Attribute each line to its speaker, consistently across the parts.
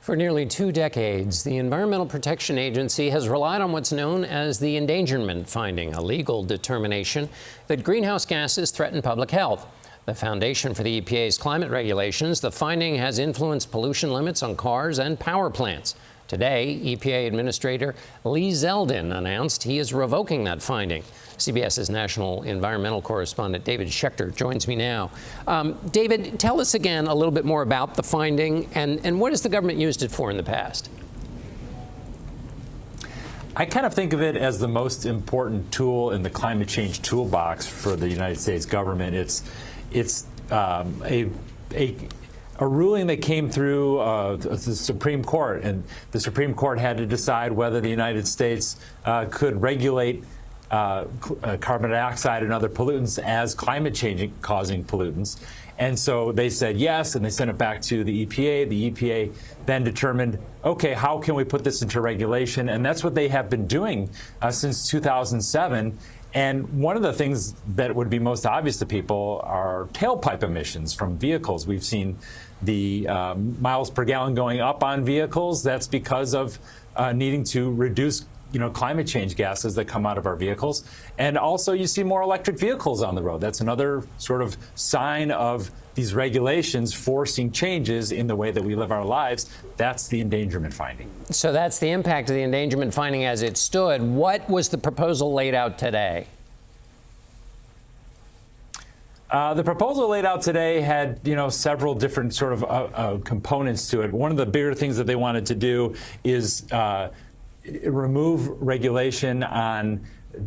Speaker 1: For nearly 2 decades, the Environmental Protection Agency has relied on what's known as the endangerment finding, a legal determination that greenhouse gases threaten public health. The foundation for the EPA's climate regulations, the finding has influenced pollution limits on cars and power plants. Today, EPA Administrator Lee Zeldin announced he is revoking that finding. CBS's national environmental correspondent David Schechter joins me now. David, tell us again a little bit more about the finding and what has the government used it for in the past?
Speaker 2: I kind of think of it as the most important tool in the climate change toolbox for the United States government. It's a ruling that came through the Supreme Court, and the Supreme Court had to decide whether the United States could regulate carbon dioxide and other pollutants as climate change causing pollutants. And so they said yes, and they sent it back to the EPA. The EPA then determined, okay, how can we put this into regulation? And that's what they have been doing since 2007. And one of the things that would be most obvious to people are tailpipe emissions from vehicles. We've seen the miles per gallon going up on vehicles. That's because of needing to reduce climate change gases that come out of our vehicles. And also you see more electric vehicles on the road. That's another sort of sign of these regulations forcing changes in the way that we live our lives. That's the endangerment finding.
Speaker 1: So that's the impact of the endangerment finding as it stood. What was the proposal laid out today?
Speaker 2: The proposal laid out today had, several different sort of components to it. One of the bigger things that they wanted to do is remove regulation on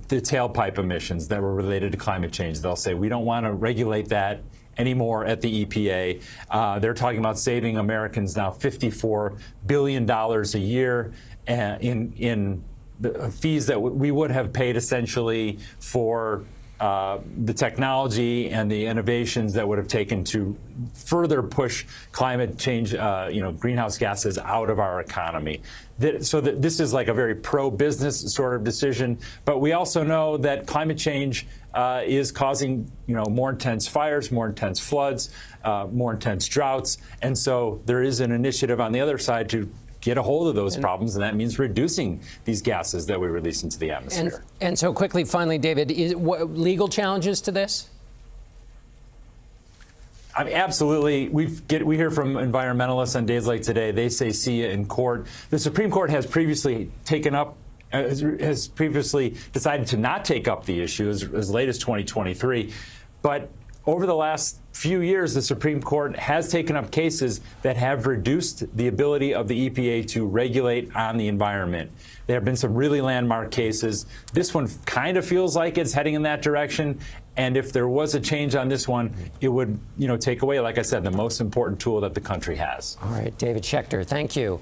Speaker 2: the tailpipe emissions that were related to climate change. They'll say, we don't want to regulate that anymore at the EPA. They're talking about saving Americans now $54 billion a year in the fees that we would have paid essentially for the technology and the innovations that would have taken to further push climate change, greenhouse gases out of our economy. So this is like a very pro-business sort of decision. But we also know that climate change is causing, more intense fires, more intense floods, more intense droughts. And so there is an initiative on the other side to get a hold of those problems, and that means reducing these gases that we release into the atmosphere.
Speaker 1: And so quickly, finally, David, legal challenges to this?
Speaker 2: I mean, absolutely. We hear from environmentalists on days like today. They say, see you in court. The Supreme Court has previously decided to not take up the issue as late as 2023. But over the last few years, the Supreme Court has taken up cases that have reduced the ability of the EPA to regulate on the environment. There have been some really landmark cases. This one kind of feels like it's heading in that direction. And if there was a change on this one, it would, take away, like I said, the most important tool that the country has.
Speaker 1: All right, David Schechter, thank you.